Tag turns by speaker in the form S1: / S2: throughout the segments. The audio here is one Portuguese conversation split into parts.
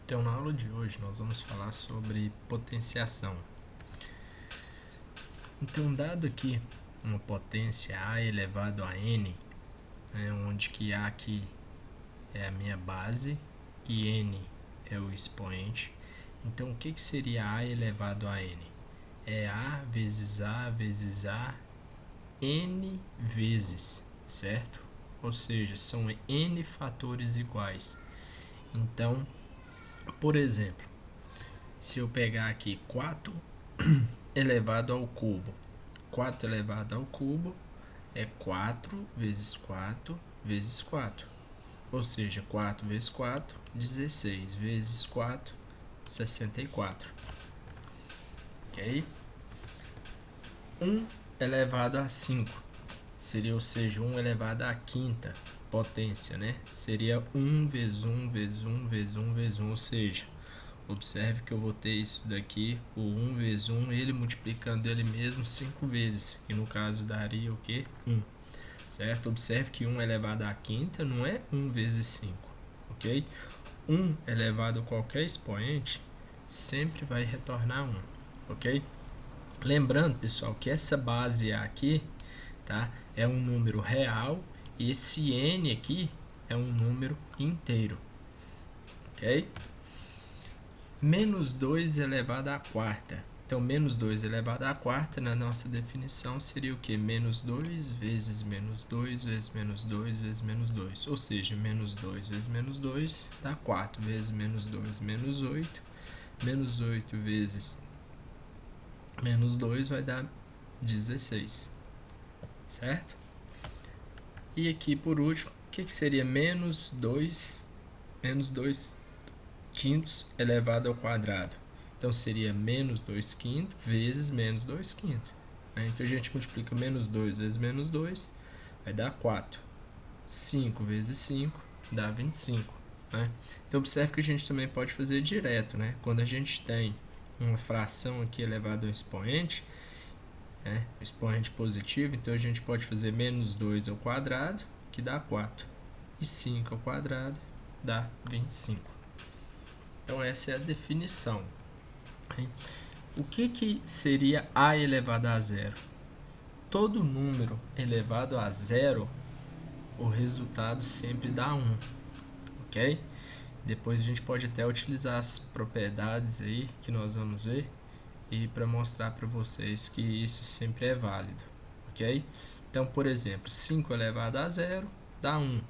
S1: Então, na aula de hoje, nós vamos falar sobre potenciação. Então, dado aqui uma potência A elevado a N, onde que A aqui é a minha base e N é o expoente, então o que seria A elevado a N? É A vezes A vezes A, N vezes, certo? Ou seja, são N fatores iguais. Então, por exemplo, se eu pegar aqui 4 elevado ao cubo, 4 elevado ao cubo é 4 vezes 4 vezes 4. Ou seja, 4 vezes 4, 16 vezes 4, 64. Ok? 1 elevado a 5 seria, ou seja, 1 elevado à quinta potência, né? Seria 1 vezes 1 vezes 1 vezes 1 vezes 1, ou seja, observe que eu vou ter isso daqui, o 1 vezes 1, ele multiplicando ele mesmo 5 vezes, que no caso daria o que? 1, certo? Observe que 1 elevado à quinta não é 1 vezes 5, ok? 1 elevado a qualquer expoente sempre vai retornar 1, ok? Lembrando, pessoal, que essa base A aqui, tá, é um número real e esse N aqui é um número inteiro, ok? Menos 2 elevado à quarta. Então, menos 2 elevado à quarta, na nossa definição, seria o que? Menos 2 vezes menos 2 vezes menos 2 vezes menos 2. Ou seja, menos 2 vezes menos 2 dá 4 vezes menos 2, menos 8. Menos 8 vezes menos 2 vai dar 16. Certo? E aqui, por último, o que seria menos 2 quintos elevado ao quadrado? Então, seria menos 2 quintos vezes menos 2 quintos. Então, a gente multiplica menos 2 vezes menos 2, vai dar 4. 5 vezes 5 dá 25. Então, observe que a gente também pode fazer direto. Quando a gente tem uma fração aqui elevada a um expoente, expoente positivo, então a gente pode fazer menos 2 ao quadrado, que dá 4. E 5 ao quadrado dá 25. Então, essa é a definição. O que seria A elevado a zero? Todo número elevado a zero, o resultado sempre dá 1, ok? Depois a gente pode até utilizar as propriedades aí que nós vamos ver e para mostrar para vocês que isso sempre é válido, ok? Então, por exemplo, 5 elevado a zero dá 1.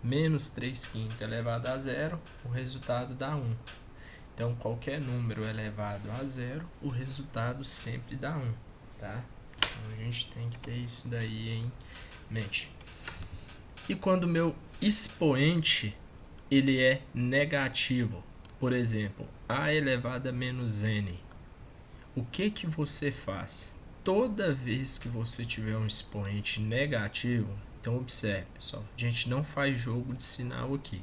S1: Menos 3 quintos elevado a zero, o resultado dá 1. Então, qualquer número elevado a zero, o resultado sempre dá 1, tá? Então, a gente tem que ter isso daí em mente. E quando o meu expoente ele é negativo, por exemplo, a elevado a menos n, o que você faz? Toda vez que você tiver um expoente negativo, então observe, pessoal, a gente não faz jogo de sinal aqui.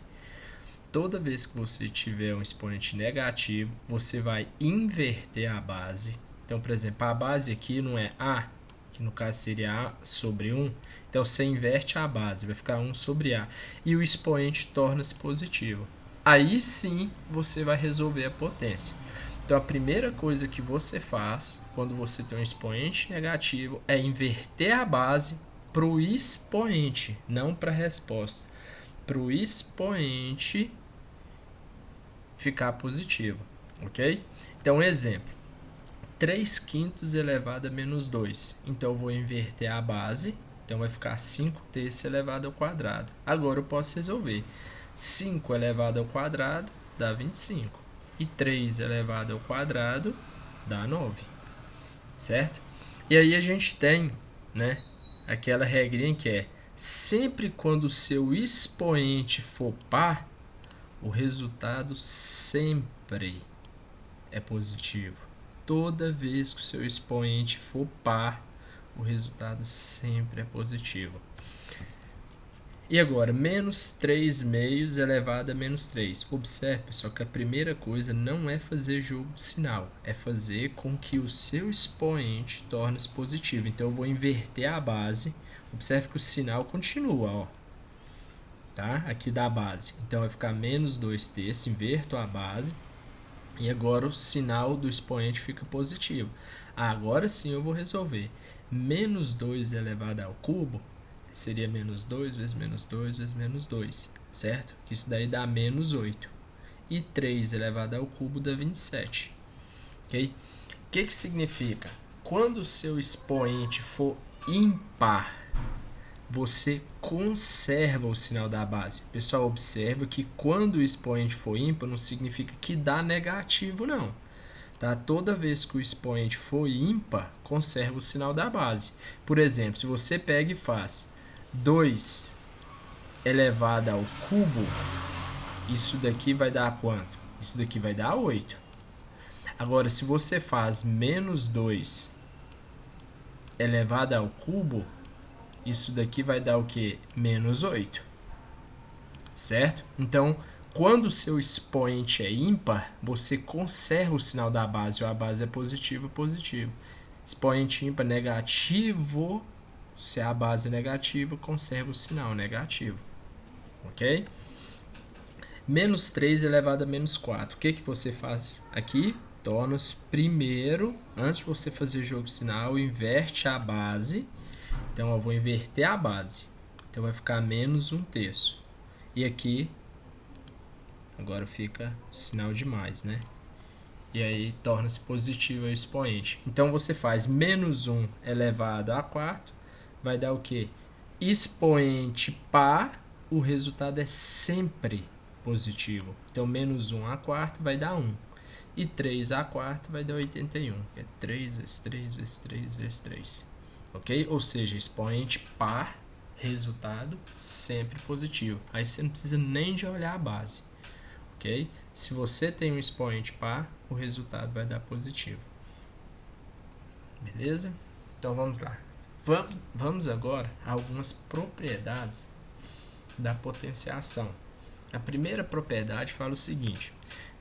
S1: Toda vez que você tiver um expoente negativo, você vai inverter a base. Então, por exemplo, a base aqui não é A, que no caso seria A sobre 1. Então, você inverte a base, vai ficar 1 sobre A. E o expoente torna-se positivo. Aí sim, você vai resolver a potência. Então, a primeira coisa que você faz, quando você tem um expoente negativo, é inverter a base para o expoente, não para a resposta. Para o expoente ficar positivo, ok? Então, exemplo, 3 quintos elevado a menos 2. Então, eu vou inverter a base, então vai ficar 5 terços elevado ao quadrado. Agora, eu posso resolver. 5 elevado ao quadrado dá 25. E 3 elevado ao quadrado dá 9, certo? E aí a gente tem, aquela regrinha que é sempre quando o seu expoente for par, o resultado sempre é positivo. Toda vez que o seu expoente for par, o resultado sempre é positivo. E agora, menos 3 meios elevado a menos 3. Observe, pessoal, que a primeira coisa não é fazer jogo de sinal, é fazer com que o seu expoente torne-se positivo. Então, eu vou inverter a base. Observe que o sinal continua, ó. tá? Aqui da base. Então vai ficar menos 2/3, inverto a base. E agora o sinal do expoente fica positivo. Agora sim eu vou resolver. Menos 2 elevado ao cubo seria menos 2 vezes menos 2 vezes menos 2, certo? Que isso daí dá menos 8. E 3 elevado ao cubo dá 27. Ok? O que significa? Quando o seu expoente for ímpar, você conserva o sinal da base. Pessoal, observa que quando o expoente for ímpar, não significa que dá negativo, não. Tá? Toda vez que o expoente for ímpar, conserva o sinal da base. Por exemplo, se você pega e faz 2 elevado ao cubo, isso daqui vai dar quanto? Isso daqui vai dar 8. Agora, se você faz menos 2 elevado ao cubo, isso daqui vai dar o que? Menos 8. Certo? Então, quando o seu expoente é ímpar, você conserva o sinal da base. Ou a base é positivo, positivo. Expoente ímpar negativo. Se a base é negativa, conserva o sinal negativo. Ok? Menos 3 elevado a menos 4. O que você faz aqui? Torna-se primeiro, antes de você fazer jogo de sinal, inverte a base. Então, eu vou inverter a base. Então, vai ficar menos 1/3. E aqui, agora fica sinal de mais, né? E aí, torna-se positivo o expoente. Então, você faz menos 1 elevado a 4. Vai dar o quê? Expoente par, o resultado é sempre positivo. Então, menos 1 a quarta vai dar 1. E 3 a quarta vai dar 81. Que é 3 vezes 3 vezes 3 vezes 3. Ok? Ou seja, expoente par, resultado sempre positivo. Aí você não precisa nem de olhar a base. Ok? Se você tem um expoente par, o resultado vai dar positivo. Beleza? Então vamos lá. Vamos agora a algumas propriedades da potenciação. A primeira propriedade fala o seguinte: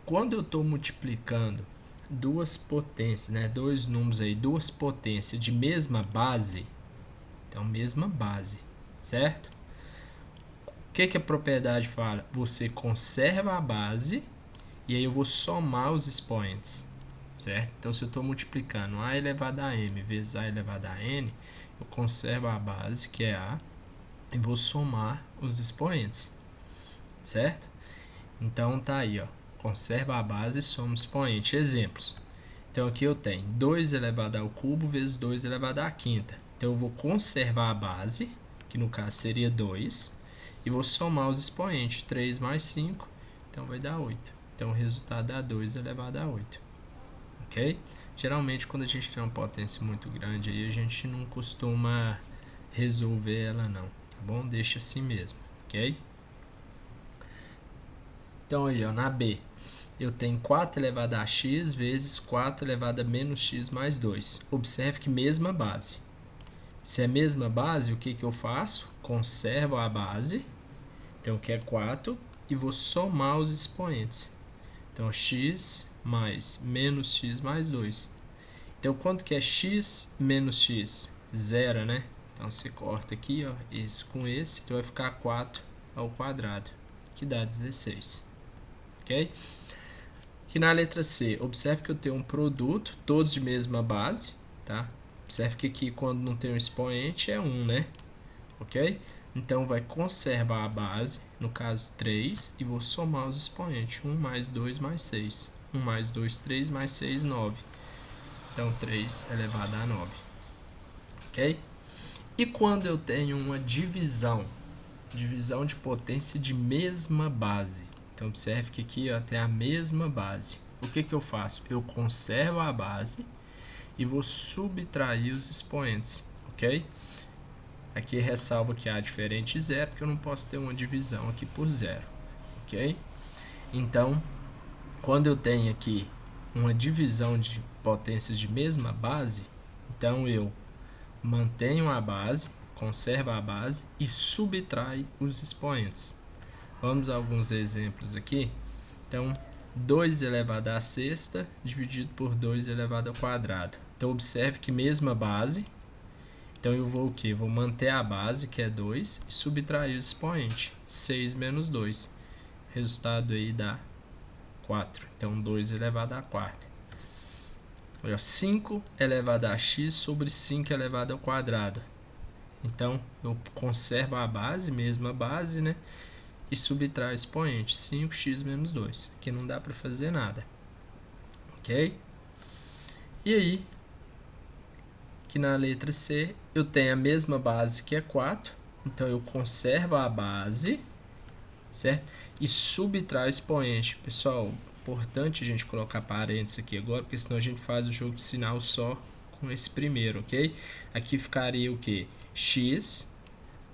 S1: quando eu estou multiplicando duas potências, né, dois números aí, duas potências de mesma base, então mesma base, certo? O que a propriedade fala? Você conserva a base e aí eu vou somar os expoentes, certo? Então se eu estou multiplicando a elevado a m vezes a elevado a n, eu conservo a base, que é a, e vou somar os expoentes, certo? Então tá aí, ó, conserva a base e soma o expoente. Exemplos. Então aqui eu tenho 2 elevado ao cubo vezes 2 elevado à quinta. Então eu vou conservar a base, que no caso seria 2, e vou somar os expoentes. 3 mais 5, então vai dar 8. Então o resultado dá 2 elevado a 8. Ok? Geralmente quando a gente tem uma potência muito grande, aí a gente não costuma resolver ela não, tá bom? Deixa assim mesmo, ok? Então aí, ó, na B, eu tenho 4 elevado a x vezes 4 elevado a menos x mais 2. Observe que mesma base. Se é mesma base, o que eu faço? Conservo a base, então que é 4, e vou somar os expoentes. Então, x mais menos x mais 2. Então, quanto que é x menos x? Zero, né? Então, você corta aqui, ó, esse com esse, então vai ficar 4 ao quadrado, que dá 16. Ok? Aqui na letra C, observe que eu tenho um produto, todos de mesma base, tá? Observe que aqui, quando não tem um expoente, é 1, né? Ok? Então, vai conservar a base, no caso 3, e vou somar os expoentes. 1 mais 2 mais 6. 1 mais 2, 3, mais 6, 9. Então, 3 elevado a 9. Ok? E quando eu tenho uma divisão de potência de mesma base? Então, observe que aqui ó, tem a mesma base. O que eu faço? Eu conservo a base e vou subtrair os expoentes, ok? Aqui ressalvo que A diferente de zero, porque eu não posso ter uma divisão aqui por zero, ok? Então, quando eu tenho aqui uma divisão de potências de mesma base, então eu mantenho a base, conservo a base e subtrai os expoentes. Vamos a alguns exemplos aqui. Então, 2 elevado à sexta dividido por 2 elevado ao quadrado. Então, observe que mesma base. Então eu vou o quê? Vou manter a base, que é 2, e subtrair o expoente. 6 menos 2. Resultado aí dá 4. Então 2 elevado a quarta. 5 elevado a x sobre 5 elevado ao quadrado. Então eu conservo a base, mesma base, né? E subtraio o expoente. 5x menos 2. Aqui não dá para fazer nada. Ok? E aí, aqui na letra C, eu tenho a mesma base que é 4. Então eu conservo a base, certo? E subtraio o expoente. Pessoal, importante a gente colocar parênteses aqui agora, porque senão a gente faz o jogo de sinal só com esse primeiro, ok? Aqui ficaria o que? X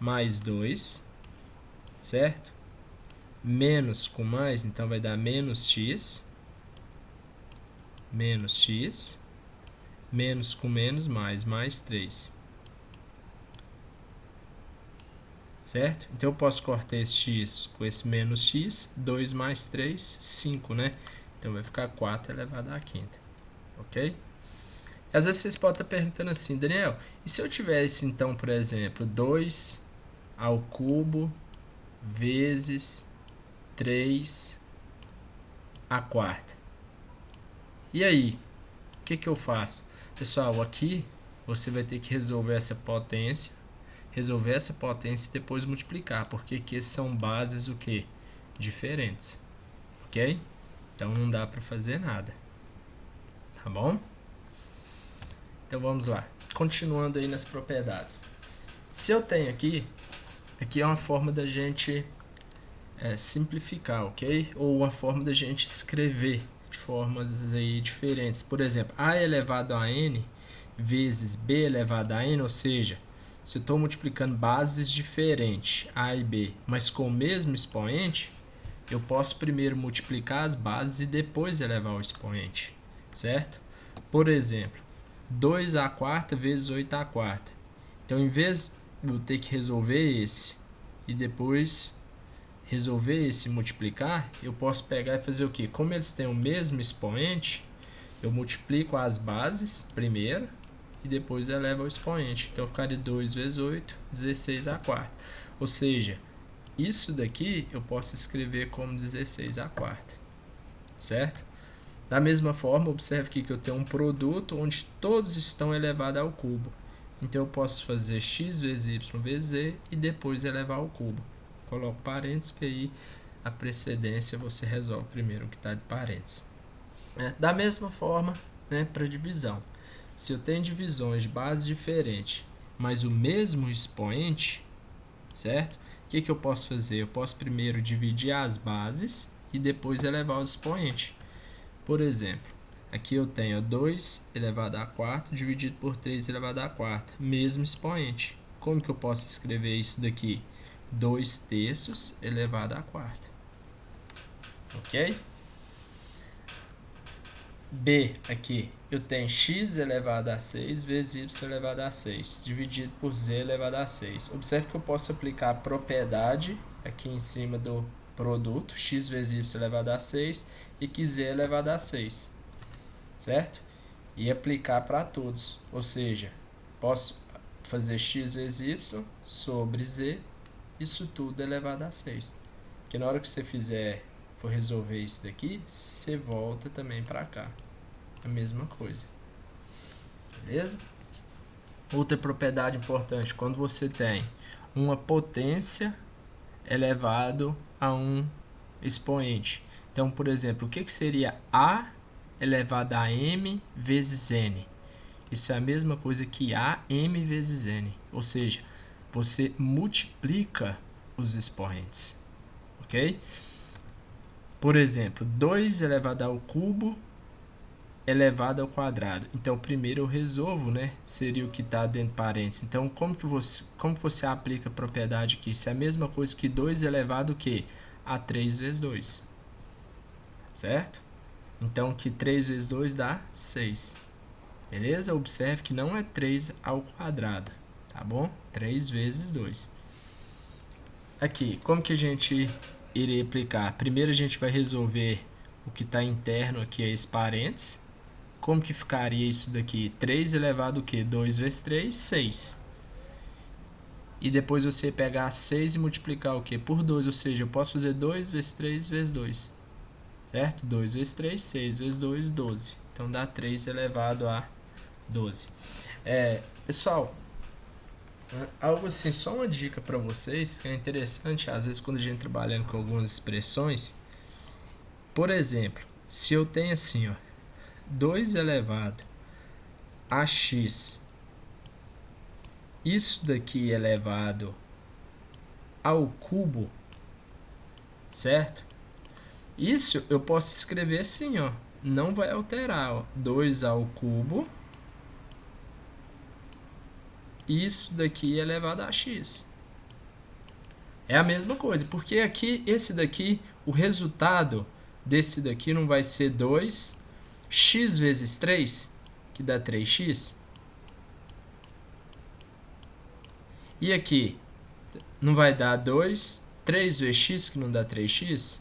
S1: mais 2, certo? Menos com mais, então vai dar menos x. Menos x. Menos com menos, mais 3. Certo? Então eu posso cortar esse x com esse menos x. 2 mais 3, 5, né? Então vai ficar 4 elevado à quinta. Ok? Às vezes vocês podem estar perguntando assim, Daniel, e se eu tivesse então, por exemplo, 2 ao cubo vezes 3 à quarta? E aí, o que eu faço? Pessoal, aqui você vai ter que resolver essa potência e depois multiplicar, porque aqui são bases o que? Diferentes, ok? Então não dá para fazer nada, tá bom? Então vamos lá, continuando aí nas propriedades. Se eu tenho aqui é uma forma da gente simplificar, ok? Ou uma forma da gente escrever de formas aí diferentes. Por exemplo, a elevado a n vezes b elevado a n, ou seja, se eu estou multiplicando bases diferentes, a e b, mas com o mesmo expoente, eu posso primeiro multiplicar as bases e depois elevar o expoente, certo? Por exemplo, 2 à quarta vezes 8 à quarta. Então, em vez de eu ter que resolver esse e depois resolver esse multiplicar, eu posso pegar e fazer o quê? Como eles têm o mesmo expoente, eu multiplico as bases primeiro e depois eleva o expoente. Então ficaria 2 vezes 8, 16 à quarta. Ou seja, isso daqui eu posso escrever como 16 à quarta, certo? Da mesma forma, observe aqui que eu tenho um produto onde todos estão elevados ao cubo. Então eu posso fazer x vezes y vezes z e depois elevar ao cubo. Coloco parênteses, que aí a precedência você resolve primeiro o que está de parênteses. Da mesma forma, né, para divisão. Se eu tenho divisões de base diferentes, mas o mesmo expoente, certo? O que eu posso fazer? Eu posso primeiro dividir as bases e depois elevar o expoente. Por exemplo, aqui eu tenho 2 elevado a quarta dividido por 3 elevado a quarta, mesmo expoente. Como que eu posso escrever isso daqui? 2 terços elevado a quarta. Ok? B aqui, eu tenho x elevado a 6 vezes y elevado a 6, dividido por z elevado a 6. Observe que eu posso aplicar a propriedade aqui em cima do produto, x vezes y elevado a 6, e que z elevado a 6, certo? E aplicar para todos, ou seja, posso fazer x vezes y sobre z, isso tudo elevado a 6. Que na hora que você for resolver isso daqui, você volta também para cá. A mesma coisa. Beleza? Outra propriedade importante, quando você tem uma potência elevado a um expoente. Então, por exemplo, o que seria A elevado a m vezes n? Isso é a mesma coisa que A m vezes n. Ou seja, você multiplica os expoentes. Ok? Por exemplo, 2 elevado ao cubo elevado ao quadrado. Então, primeiro eu resolvo, né? Seria o que está dentro de parênteses. Então, como que você aplica a propriedade aqui? Isso é a mesma coisa que 2 elevado a 3 vezes 2. Certo? Então, que 3 vezes 2 dá 6. Beleza? Observe que não é 3 ao quadrado. Tá bom? 3 vezes 2. Aqui, como que a gente iria aplicar? Primeiro a gente vai resolver o que está interno aqui, esse parênteses. Como que ficaria isso daqui? 3 elevado a 2 vezes 3, 6. e depois você pegar 6 e multiplicar o quê? Por 2, ou seja, eu posso fazer 2 vezes 3 vezes 2, certo? 2 vezes 3, 6 vezes 2, 12. Então dá 3 elevado a 12. Pessoal, algo assim, só uma dica para vocês, que é interessante, às vezes quando a gente trabalhando com algumas expressões, por exemplo, se eu tenho assim, ó, 2 elevado a x, isso daqui elevado ao cubo, certo? Isso eu posso escrever assim, ó, não vai alterar, ó, 2 ao cubo, isso daqui elevado a x. É a mesma coisa, porque aqui, esse daqui, o resultado desse daqui não vai ser 2, x vezes 3, que dá 3x. E aqui, não vai dar 2, 3 vezes x, que não dá 3x,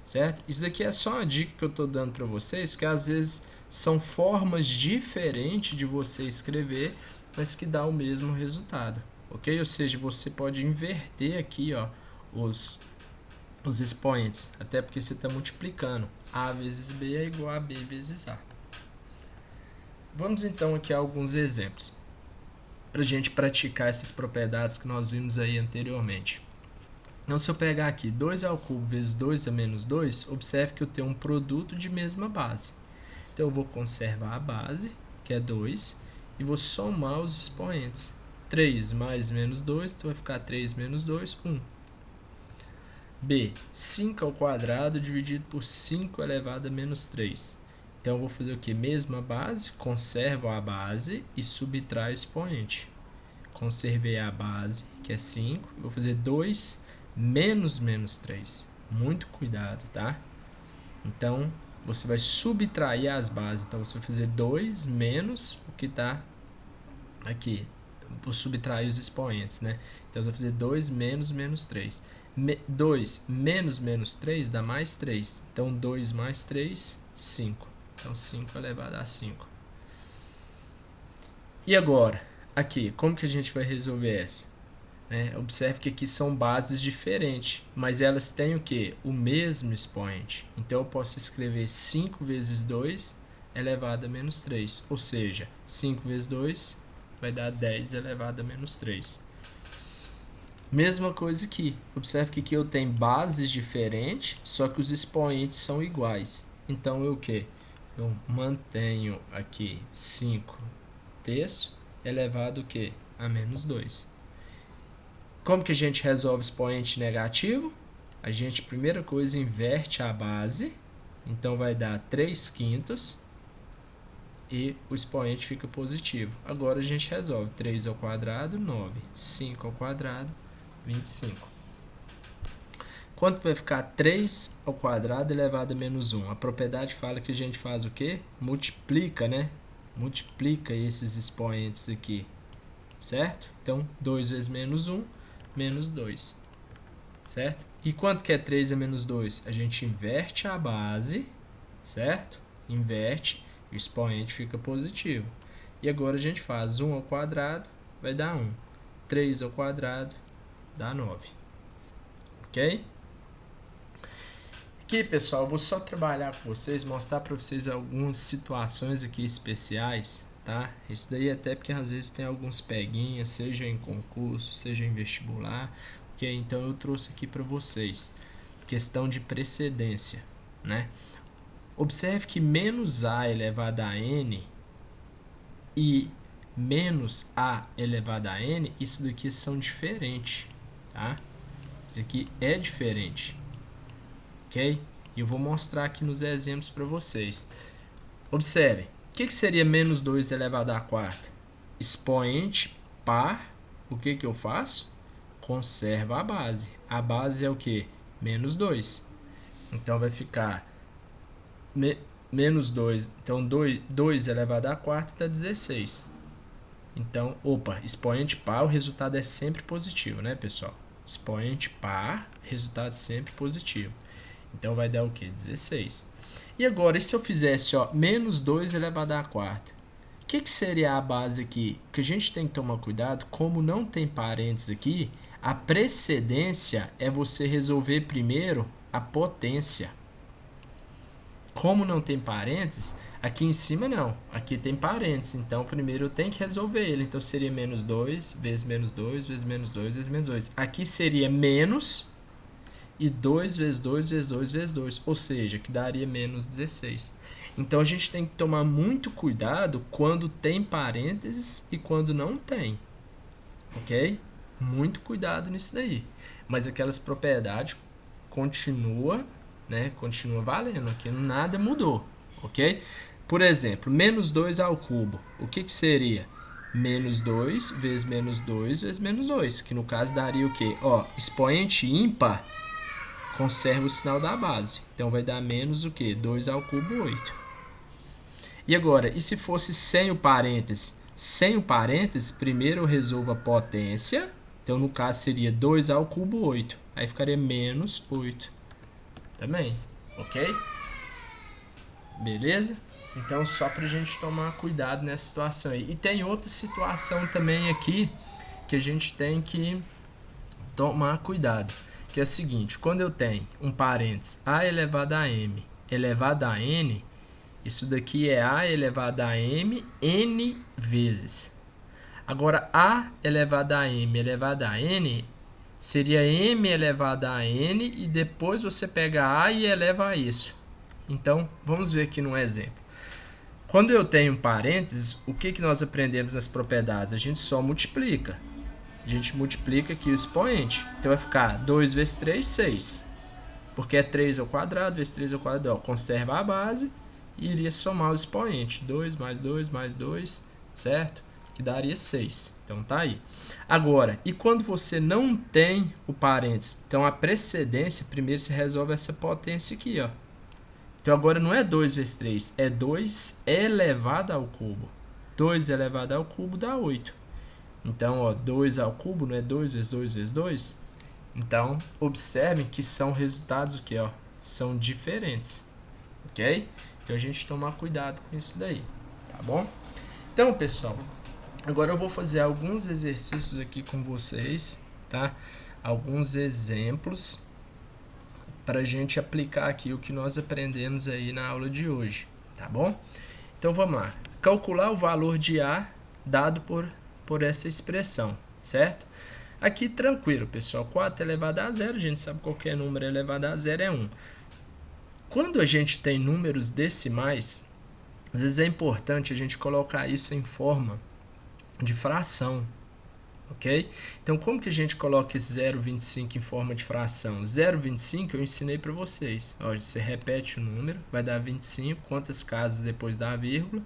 S1: certo? Isso daqui é só uma dica que eu estou dando para vocês, que às vezes são formas diferentes de você escrever, mas que dá o mesmo resultado, ok? Ou seja, você pode inverter aqui, ó, os expoentes, até porque você está multiplicando. A vezes B é igual a B vezes A. Vamos então aqui a alguns exemplos, para a gente praticar essas propriedades que nós vimos aí anteriormente. Então, se eu pegar aqui 2 ao cubo vezes 2 a menos 2, observe que eu tenho um produto de mesma base. Então, eu vou conservar a base, que é 2, e vou somar os expoentes. 3 mais menos 2, então vai ficar 3 menos 2, 1. B, 5 ao quadrado dividido por 5 elevado a menos 3. Então, eu vou fazer o que? Mesma base, conservo a base e subtraio o expoente. Conservei a base, que é 5, vou fazer 2 menos menos 3. Muito cuidado, tá? Então, você vai subtrair as bases. Então, você vai fazer 2 menos o que está aqui. Vou subtrair os expoentes, né? Então, você vai fazer 2 menos menos 3. 2 menos menos 3 dá mais 3. Então, 2 mais 3, 5. Então, 5 elevado a 5. E agora, aqui, como que a gente vai resolver essa? Observe que aqui são bases diferentes, mas elas têm o que? O mesmo expoente. Então, eu posso escrever 5 vezes 2 elevado a menos 3. Ou seja, 5 vezes 2 vai dar 10 elevado a menos 3. Mesma coisa aqui. Observe que aqui eu tenho bases diferentes, só que os expoentes são iguais. Então, eu o quê? Eu mantenho aqui 5 terços elevado o quê? A menos 2. Como que a gente resolve expoente negativo? A gente, primeira coisa, inverte a base. Então, vai dar 3 quintos. E o expoente fica positivo. Agora, a gente resolve. 3 ao quadrado, 9. 5 ao quadrado, 25. Quanto vai ficar 3 ao quadrado elevado a menos 1? A propriedade fala que a gente faz o quê? Multiplica, né? Multiplica esses expoentes aqui, certo? Então, 2 vezes menos 1, menos 2, certo? E quanto que é 3 a menos 2? A gente inverte a base, certo? Inverte, e o expoente fica positivo. E agora a gente faz 1 ao quadrado, vai dar 1. 3 ao quadrado, dá 9. Ok? Aqui, pessoal, eu vou só trabalhar com vocês, mostrar para vocês algumas situações aqui especiais, tá? Isso daí até porque às vezes tem alguns peguinhas, seja em concurso, seja em vestibular, ok? Então eu trouxe aqui para vocês questão de precedência, né? Observe que menos a elevado a n e menos a elevado a n, isso daqui são diferentes, tá? Isso aqui é diferente. Ok? E eu vou mostrar aqui nos exemplos para vocês. Observe, o que seria menos 2 elevado à quarta? Expoente par, o que eu faço? Conservo a base. A base é o que? Menos 2. Então, vai ficar menos 2. Então, 2 elevado à quarta dá 16. Então, expoente par, o resultado é sempre positivo, né, pessoal? Expoente par, resultado sempre positivo. Então, vai dar o quê? 16. E agora, e se eu fizesse, ó, menos 2 elevado à quarta? O que seria a base aqui? Que a gente tem que tomar cuidado, como não tem parênteses aqui, a precedência é você resolver primeiro a potência. Como não tem parênteses, aqui em cima não, aqui tem parênteses, então primeiro eu tenho que resolver ele, então seria menos 2, vezes menos 2, vezes menos 2, vezes menos 2. Aqui seria menos e 2 vezes 2, vezes 2, vezes 2, ou seja, que daria menos 16. Então a gente tem que tomar muito cuidado quando tem parênteses e quando não tem, ok? Muito cuidado nisso daí. Mas aquelas propriedades continua valendo, aqui nada mudou, ok? Por exemplo, menos 2 ao cubo, o que seria? Menos 2 vezes menos 2 vezes menos 2, que no caso daria o quê? Ó, expoente ímpar conserva o sinal da base, então vai dar menos o quê? 2 ao cubo, 8. E agora, e se fosse sem o parênteses? Sem o parênteses, primeiro eu resolvo a potência, então no caso seria 2 ao cubo, 8. Aí ficaria menos 8. Também, ok? Beleza? Então, só pra gente tomar cuidado nessa situação aí. E tem outra situação também aqui que a gente tem que tomar cuidado, que é o seguinte: quando eu tenho um parênteses a elevado a m elevado a n, isso daqui é a elevado a m n vezes. Agora, a elevado a m elevado a n seria m elevado a n e depois você pega a e eleva a isso. Então, vamos ver aqui num exemplo. Quando eu tenho parênteses, o que nós aprendemos nas propriedades? A gente só multiplica. A gente multiplica aqui o expoente. Então, vai ficar 2 vezes 3, 6. Porque é 3 ao quadrado, vezes 3 ao quadrado. Ó, conserva a base e iria somar o expoente. 2 mais 2 mais 2, certo? Que daria 6. Então, tá aí. Agora, e quando você não tem o parênteses? Então, a precedência, primeiro se resolve essa potência aqui, ó. Então, agora não é 2 vezes 3, é 2 elevado ao cubo. 2 elevado ao cubo dá 8. Então, ó, 2 ao cubo não é 2 vezes 2 vezes 2? Então, observem que são resultados o quê, ó? São diferentes, ok? Então, a gente tomar cuidado com isso daí, tá bom? Então, pessoal, agora eu vou fazer alguns exercícios aqui com vocês, tá? Alguns exemplos para a gente aplicar aqui o que nós aprendemos aí na aula de hoje, tá bom? Então, vamos lá. Calcular o valor de A dado por essa expressão, certo? Aqui, tranquilo, pessoal. 4 elevado a 0, a gente sabe que qualquer número elevado a 0 é 1. Quando a gente tem números decimais, às vezes é importante a gente colocar isso em forma de fração, ok? Então, como que a gente coloca esse 0,25 em forma de fração? 0,25 eu ensinei para vocês. Ó, você repete o número, vai dar 25. Quantas casas depois da vírgula?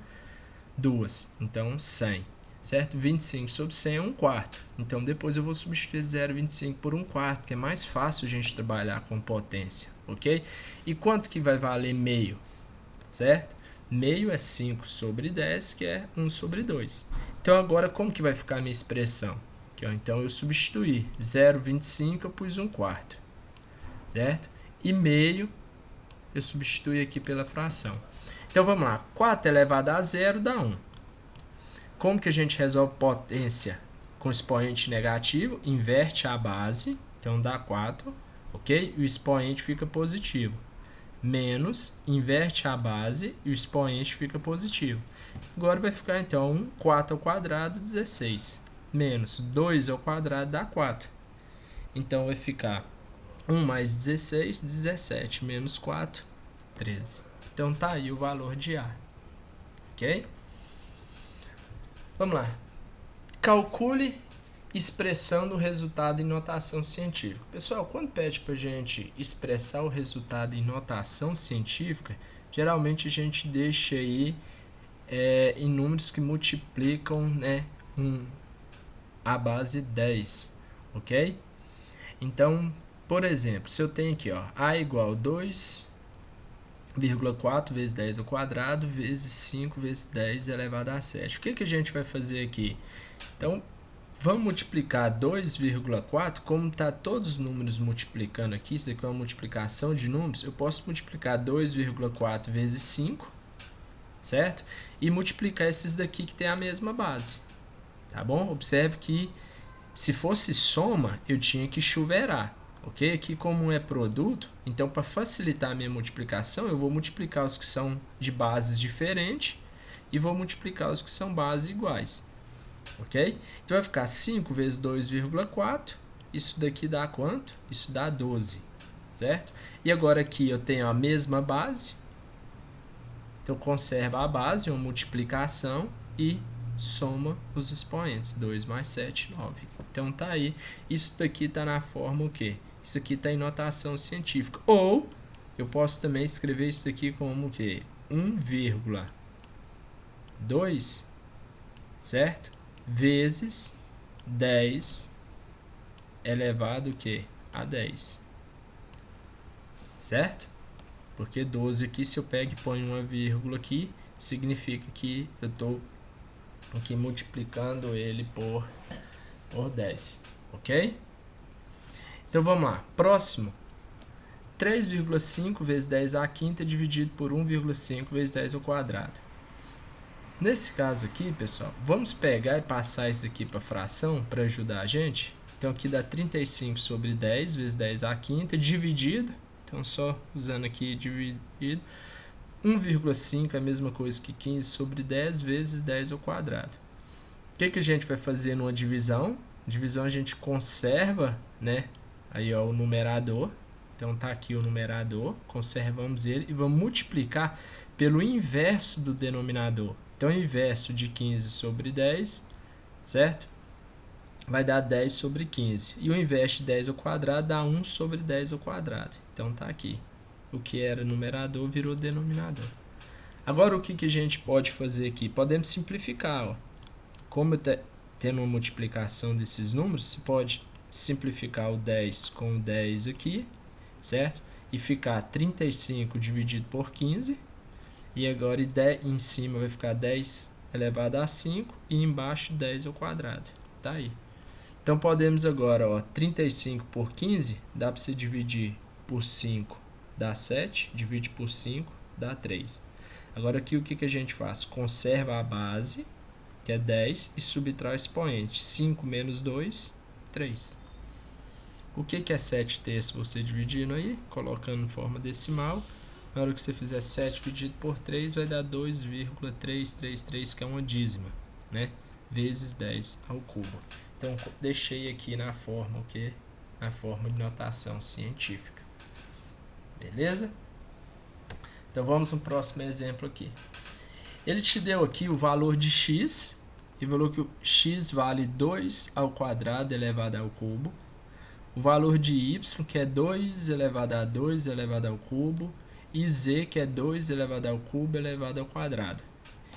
S1: 2. Então, 100. Certo? 25 sobre 100 é 1/4. Então, depois eu vou substituir 0,25 por 1/4, que é mais fácil a gente trabalhar com potência, ok? E quanto que vai valer meio? Certo? Meio é 5 sobre 10, que é 1 sobre 2. Então, agora, como que vai ficar a minha expressão? Aqui, ó, então, eu substituí 0,25, eu pus 1/4. Certo? E meio, eu substituí aqui pela fração. Então, vamos lá. 4 elevado a 0 dá 1. Como que a gente resolve potência com expoente negativo? Inverte a base, então dá 4, ok? E o expoente fica positivo. Menos, inverte a base e o expoente fica positivo. Agora vai ficar, então, 4 ao quadrado, 16. Menos 2 ao quadrado dá 4. Então, vai ficar 1 mais 16, 17. Menos 4, 13. Então, tá aí o valor de A. Ok? Vamos lá. Calcule expressando o resultado em notação científica. Pessoal, quando pede para a gente expressar o resultado em notação científica, geralmente a gente deixa aí em números que multiplicam, né, a base 10, ok? Então, por exemplo, se eu tenho aqui, ó, A igual a 2,4 vezes 10 ao quadrado vezes 5 vezes 10 elevado a 7. O que a gente vai fazer aqui? Então, vamos multiplicar 2,4, como está todos os números multiplicando aqui, isso aqui é uma multiplicação de números, eu posso multiplicar 2,4 vezes 5, certo? E multiplicar esses daqui que tem a mesma base, tá bom? Observe que se fosse soma, eu tinha que chuveirar, ok? Aqui como é produto, então para facilitar a minha multiplicação, eu vou multiplicar os que são de bases diferentes e vou multiplicar os que são bases iguais, ok? Então vai ficar 5 vezes 2,4, isso daqui dá quanto? Isso dá 12, certo? E agora aqui eu tenho a mesma base, então conserva a base, uma multiplicação e soma os expoentes, 2 mais 7, 9. Então tá aí, isso daqui tá na forma o quê? Isso aqui tá em notação científica. Ou eu posso também escrever isso aqui como o quê? 1,2, certo? Vezes 10 elevado o quê? A 10. Certo? Porque 12 aqui, se eu pego e ponho uma vírgula aqui, significa que eu estou aqui multiplicando ele por 10, ok? Então vamos lá, próximo, 3,5 vezes 10 à quinta dividido por 1,5 vezes 10 ao quadrado. Nesse caso aqui, pessoal, vamos pegar e passar isso aqui para fração para ajudar a gente. Então aqui dá 35 sobre 10 vezes 10 à quinta dividido, então só usando aqui dividido, 1,5 é a mesma coisa que 15 sobre 10 vezes 10 ao quadrado. O que a gente vai fazer numa divisão? Divisão a gente conserva, né? Aí ó, o numerador. Então tá aqui o numerador, conservamos ele e vamos multiplicar pelo inverso do denominador. Então o inverso de 15 sobre 10, certo? Vai dar 10 sobre 15. E o inverso de 10 ao quadrado dá 1 sobre 10 ao quadrado. Então tá aqui. O que era numerador virou denominador. Agora o que a gente pode fazer aqui? Podemos simplificar, ó. Como está tendo uma multiplicação desses números, você pode simplificar o 10 com o 10 aqui, certo? E ficar 35 dividido por 15. E agora em cima vai ficar 10 elevado a 5 e embaixo 10 ao quadrado. Tá aí. Então podemos agora, ó, 35 por 15, dá para você dividir por 5, dá 7, divide por 5, dá 3. Agora aqui o que a gente faz? Conserva a base, que é 10, e subtrai o expoente. 5 menos 2, 3. O que é 7 terços? Você dividindo aí, colocando em forma decimal. Na hora que você fizer 7 dividido por 3, vai dar 2,333, que é uma dízima, né? Vezes 10 ao cubo. Então, deixei aqui na forma, okay? Na forma de notação científica. Beleza? Então, vamos no próximo exemplo aqui. Ele te deu aqui o valor de x, e falou que o x vale 2 ao quadrado elevado ao cubo. O valor de y, que é 2 elevado a 2 elevado ao cubo. E z, que é 2 elevado ao cubo elevado ao quadrado.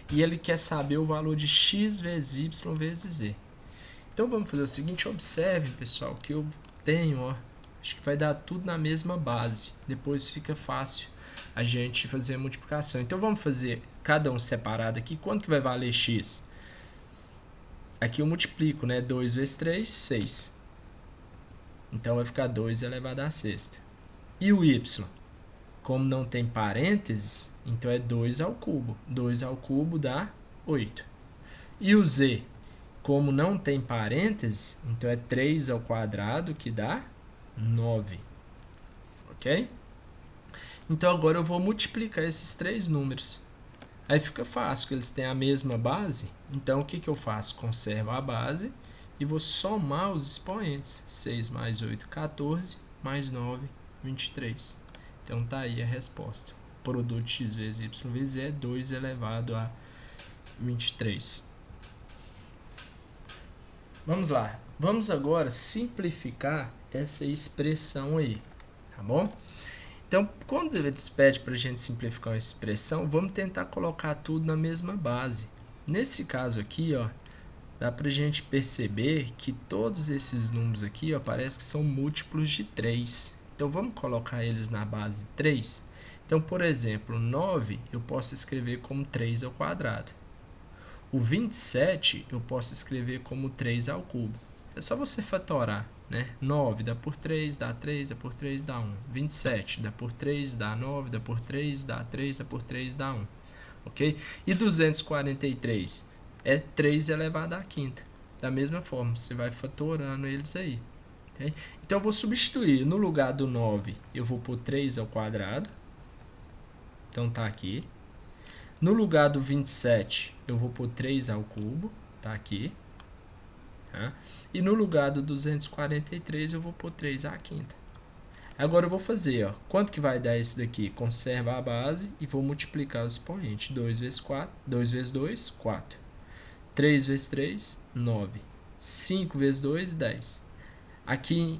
S1: E ele quer saber o valor de x vezes y vezes z. Então vamos fazer o seguinte, observe, pessoal, que eu tenho, ó, acho que vai dar tudo na mesma base. Depois fica fácil a gente fazer a multiplicação. Então vamos fazer cada um separado aqui. Quanto que vai valer x? Aqui eu multiplico, né? 2 vezes 3, 6. Então vai ficar 2 elevado a sexta. E o y? Como não tem parênteses, então é 2 ao cubo. 2 ao cubo dá 8. E o z? Como não tem parênteses, então é 3 ao quadrado, que dá 9. Ok? Então agora eu vou multiplicar esses três números. Aí fica fácil, que eles têm a mesma base. Então o que eu faço? Conservo a base e vou somar os expoentes. 6 mais 8, 14, mais 9, 23. Então tá aí a resposta. O produto de x vezes y vezes z é 2 elevado a 23. Vamos lá. Vamos agora simplificar essa expressão aí, tá bom? Então, quando eles pedem para a gente simplificar uma expressão, vamos tentar colocar tudo na mesma base. Nesse caso aqui, ó, dá para a gente perceber que todos esses números aqui, ó, parece que são múltiplos de 3. Então, vamos colocar eles na base 3. Então, por exemplo, 9 eu posso escrever como 3 ao quadrado. O 27 eu posso escrever como 3 ao cubo. É só você fatorar, né? 9 dá por 3, dá 3, dá por 3, dá 1. 27 dá por 3, dá 9, dá por 3, dá 3, dá por 3, dá 1. ok? E 243 é 3 elevado à quinta. Da mesma forma, você vai fatorando eles aí. Okay? Então, eu vou substituir. No lugar do 9, eu vou pôr 3 ao quadrado. Então, tá aqui. No lugar do 27, eu vou pôr 3 ao cubo. Tá aqui. Tá? E no lugar do 243, eu vou pôr 3 à quinta. Agora eu vou fazer, ó, quanto que vai dar esse daqui? Conserva a base e vou multiplicar os expoentes. 2 vezes 4, 2 vezes 2, 4. 3 vezes 3, 9. 5 vezes 2, 10. Aqui,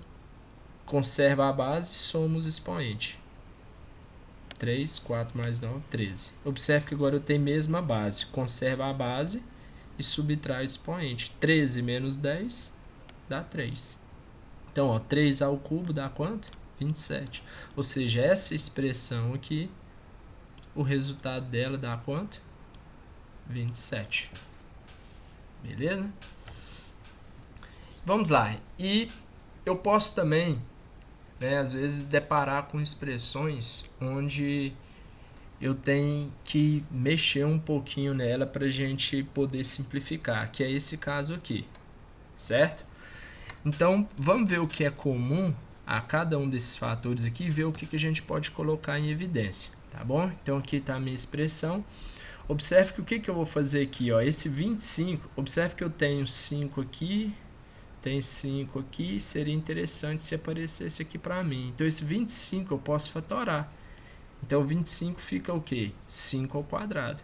S1: conserva a base, soma os expoentes. 3, 4 mais 9, 13. Observe que agora eu tenho a mesma base. Conserva a base e subtrai o expoente. 13 menos 10 dá 3. Então, ó, 3 ao cubo dá quanto? 27. Ou seja, essa expressão aqui, o resultado dela dá quanto? 27. Beleza? Vamos lá. E eu posso também, né, às vezes, deparar com expressões onde eu tenho que mexer um pouquinho nela para a gente poder simplificar, que é esse caso aqui, certo? Então, vamos ver o que é comum a cada um desses fatores aqui e ver o que a gente pode colocar em evidência, tá bom? Então, aqui está a minha expressão. Observe que o que eu vou fazer aqui, ó, esse 25, observe que eu tenho 5 aqui, tem 5 aqui, seria interessante se aparecesse aqui para mim. Então, esse 25 eu posso fatorar. Então, 25 fica o quê? 5 ao quadrado.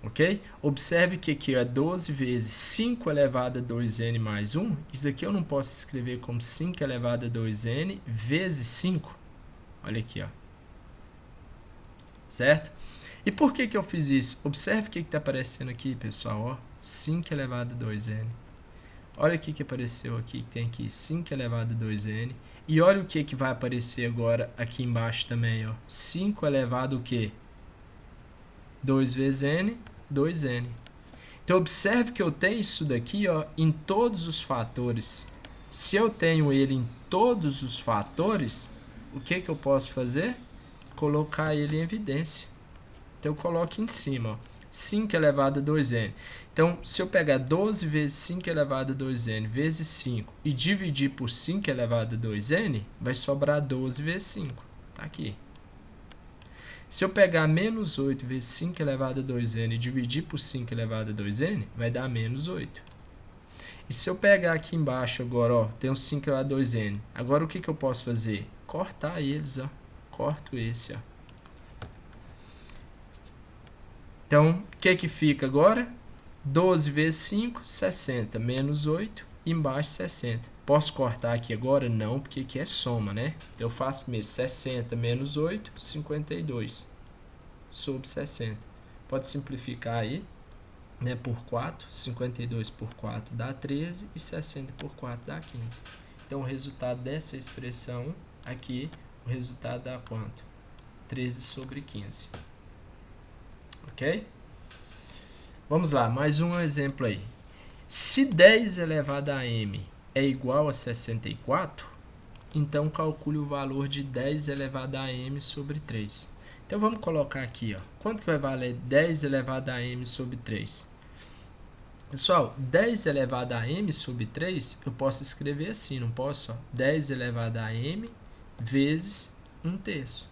S1: Ok? Observe que aqui é 12 vezes 5 elevado a 2n mais 1. Isso aqui eu não posso escrever como 5 elevado a 2n vezes 5. Olha aqui, ó. Certo? E por que eu fiz isso? Observe o que está aparecendo aqui, pessoal. Ó, 5 elevado a 2n. Olha o que apareceu aqui. Tem aqui 5 elevado a 2n. E olha o que vai aparecer agora aqui embaixo também. Ó. 5 elevado o quê? 2 vezes n, 2n. Então, observe que eu tenho isso daqui, ó, em todos os fatores. Se eu tenho ele em todos os fatores, o que eu posso fazer? Colocar ele em evidência. Então, eu coloco em cima, ó, 5 elevado a 2n. Então, se eu pegar 12 vezes 5 elevado a 2n vezes 5 e dividir por 5 elevado a 2n, vai sobrar 12 vezes 5. Tá aqui. Se eu pegar menos 8 vezes 5 elevado a 2n e dividir por 5 elevado a 2n, vai dar menos 8. E se eu pegar aqui embaixo agora, ó, tem um 5 elevado a 2n. Agora, o que eu posso fazer? Cortar eles, ó. Corto esse, ó. Então, o que fica agora? 12 vezes 5, 60. Menos 8, embaixo 60. Posso cortar aqui agora? Não, porque aqui é soma, né? Então, eu faço primeiro 60 menos 8, 52. Sobre 60. Pode simplificar aí, né, por 4. 52 por 4 dá 13 e 60 por 4 dá 15. Então, o resultado dessa expressão aqui, o resultado dá quanto? 13 sobre 15. Ok? Vamos lá, mais um exemplo aí. Se 10 elevado a m é igual a 64, então calcule o valor de 10 elevado a m sobre 3. Então, vamos colocar aqui, ó. Quanto que vai valer 10 elevado a m sobre 3? Pessoal, 10 elevado a m sobre 3, eu posso escrever assim, não posso? Ó, 10 elevado a m vezes 1/3.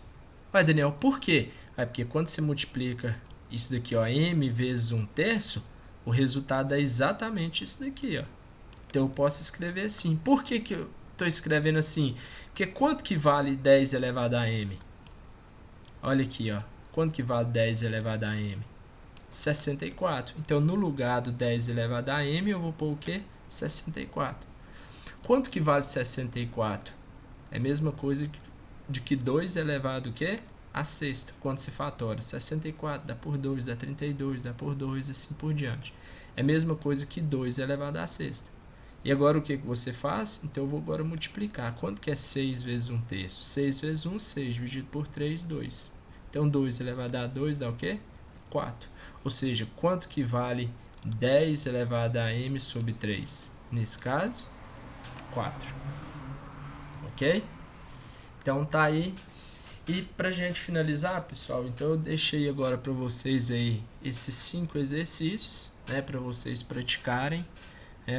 S1: Vai, Daniel, por quê? Porque quando você multiplica isso daqui, ó, m vezes 1/3, o resultado é exatamente isso daqui, ó. Então, eu posso escrever assim. Por que eu estou escrevendo assim? Porque quanto que vale 10 elevado a m? Olha aqui, ó. Quanto que vale 10 elevado a m? 64. Então, no lugar do 10 elevado a m, eu vou pôr o quê? 64. Quanto que vale 64? É a mesma coisa de que 2 elevado o quê? A sexta. Quando se fatora? 64 dá por 2, dá 32, dá por 2, assim por diante. É a mesma coisa que 2 elevado a sexta. E agora o que você faz? Então, eu vou agora multiplicar. Quanto que é 6 vezes 1/3? 6 vezes 1, 6. Dividido por 3, 2. Então, 2 elevado a 2 dá o quê? 4. Ou seja, quanto que vale 10 elevado a m sobre 3? Nesse caso, 4. Ok? Então, tá aí. E pra gente finalizar, pessoal, então eu deixei agora para vocês aí esses 5 exercícios, né, para vocês praticarem,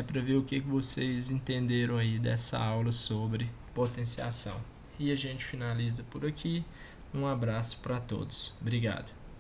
S1: para ver o que vocês entenderam aí dessa aula sobre potenciação. E a gente finaliza por aqui. Um abraço para todos. Obrigado.